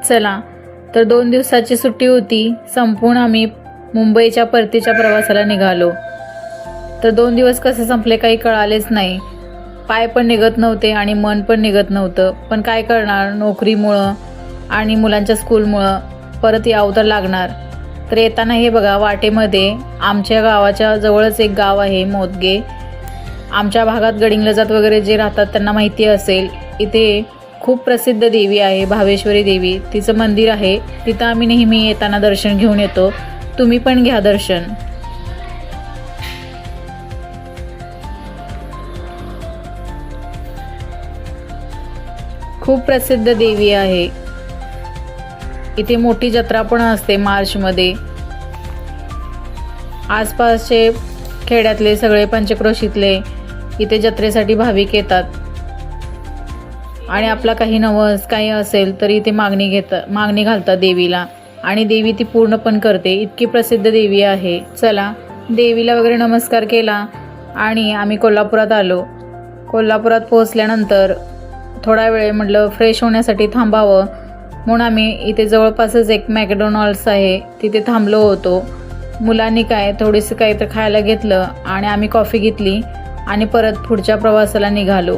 चला तर 2 दिवसाची सुट्टी होती, संपून आम्ही मुंबईच्या परतीच्या प्रवासाला निघालो। तर 2 दिवस कसे संपले काही कळालेच नाही। पाय पण निघत नव्हते आणि मन पण निघत नव्हतं, पण काय करणार, नोकरीमुळं आणि मुलांच्या स्कूलमुळं परत यावं तर लागणार। तर येताना हे बघा, वाटेमध्ये आमच्या गावाच्या जवळच एक गाव आहे मोदगे। आमच्या भागात गडिंग्लजात वगैरे जे राहतात त्यांना माहिती असेल, इथे खूप प्रसिद्ध देवी आहे भावेश्वरी देवी, तिचं मंदिर आहे। तिथं आम्ही नेहमी येताना दर्शन घेऊन येतो, तुम्ही पण घ्या दर्शन। खूप प्रसिद्ध देवी आहे, इथे मोठी जत्रा पण असते मार्चमध्ये। आसपासचे खेड्यातले सगळे पंचक्रोशीतले इथे जत्रेसाठी भाविक येतात आणि आपला काही नवस काही असेल तर इथे मागणी घालतात देवीला आणि देवी ती पूर्ण पण करते, इतकी प्रसिद्ध देवी आहे। चला देवीला वगैरे नमस्कार केला आणि आम्ही कोल्हापुरात आलो। कोल्हापुरात पोहोचल्यानंतर थोडा वेळ म्हटलं फ्रेश होण्यासाठी थांबावं, म्हणून आम्ही इथे जवळपासच एक मॅकडोनॉल्ड्स आहे तिथे थांबलो होतो। मुलांनी थोडीसं काही तर खायला घेतलं आणि आम्ही कॉफी घेतली आणि परत पुढच्या प्रवासाला निघालो।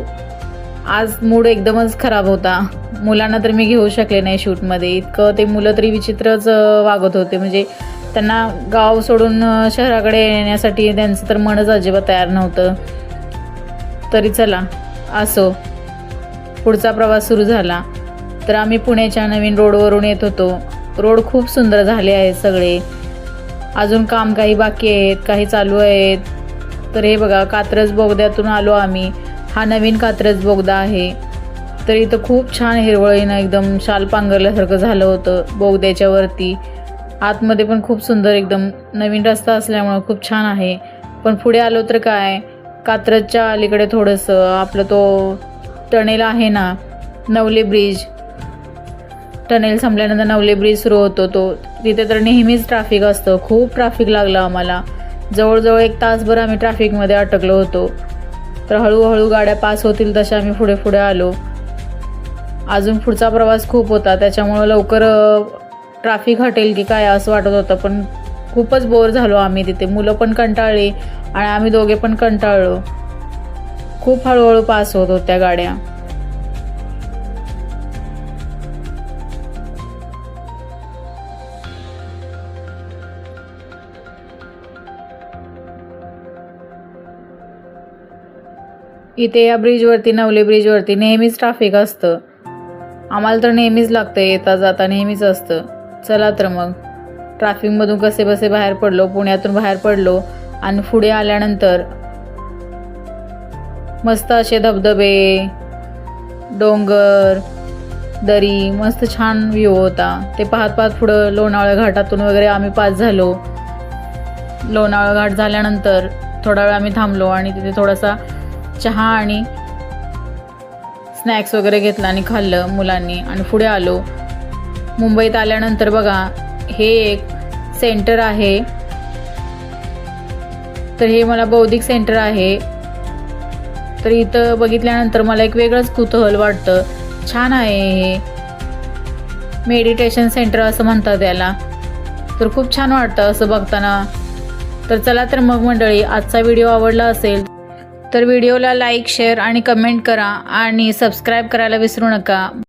आज मूड एकदमच खराब होता, मुलांना तर मी घेऊ शकले नाही शूटमध्ये, इतकं ते मुलं तरी विचित्रच वागत होते। म्हणजे त्यांना गाव सोडून शहराकडे येण्यासाठी त्यांचं तर मनच अजिबात तयार नव्हतं। तरी चला असो, पुढचा प्रवास सुरू झाला। तर आम्ही पुण्याच्या नवीन रोडवरून येत होतो। रोड खूप सुंदर झाले आहेत सगळे, अजून काम काही बाकी आहेत, काही चालू आहेत। तर हे बघा, कात्रज बोगद्यातून आलो आम्ही, हा नवीन कात्रज बोगदा आहे। तर इथं खूप छान हिरवळीनं एकदम शाल पांघरल्यासारखं झालं होतं बोगद्याच्या वरती। आतमध्ये पण खूप सुंदर, एकदम नवीन रस्ता असल्यामुळं खूप छान आहे। पण पुढे आलो तर कात्रजच्या अलीकडे थोडंसं आपलं तो टनेल आहे ना, नवले ब्रिज, टनेल संपल्यानंतर नवले ब्रिज सुरू होतो तो, तिथे तर नेहमीच ट्रॅफिक असतं। खूप ट्रॅफिक लागलं आम्हाला, जवळजवळ 1 तासभर आम्ही ट्रॅफिकमध्ये अटकलो होतो। तर हळूहळू गाड्या पास होतील तशा आम्ही पुढे पुढे आलो। अजून पुढचा प्रवास खूप होता, त्याच्यामुळं लवकर ट्रॅफिक हटेल की काय असं वाटत होतं, पण खूपच बोर झालो आम्ही तिथे। मुलं पण कंटाळली आणि आम्ही दोघे पण कंटाळलो, खूप हळूहळू पास होत होत्या गाड्या। इथे या ब्रिजवरती, नवले ब्रिजवरती नेहमीच ट्रॅफिक असतं, आम्हाला तर नेहमीच लागतं, येता जाता नेहमीच असतं। चला तर मग ट्रॅफिकमधून कसे बसे बाहेर पडलो, पुण्यातून बाहेर पडलो आणि पुढे आल्यानंतर मस्त असे धबधबे, डोंगर, दरी, मस्त छान व्ह्यू होता। ते पाहत पाहत पुढं लोणावळा घाटातून वगैरे आम्ही पास झालो। लोणावळा घाट झाल्यानंतर थोडा वेळ आम्ही थांबलो आणि तिथे थोडासा चहा आणि स्नॅक्स वगैरे घेतला आणि खाल्लं मुलांनी आणि पुढे आलो। मुंबईत आल्यानंतर बघा, हे एक सेंटर आहे, तर हे मला बौद्धिक सेंटर आहे। तर इथं बघितल्यानंतर मला एक वेगळंच कुतूहल वाटतं, छान आहे हे मेडिटेशन सेंटर असं म्हणतात याला, तर खूप छान वाटतं असं बघताना। तर चला तर मग मंडळी, आजचा व्हिडिओ आवडला असेल तर व्हिडिओला लाईक, शेअर आणि कमेंट करा आणि सबस्क्राईब करायला विसरू नका।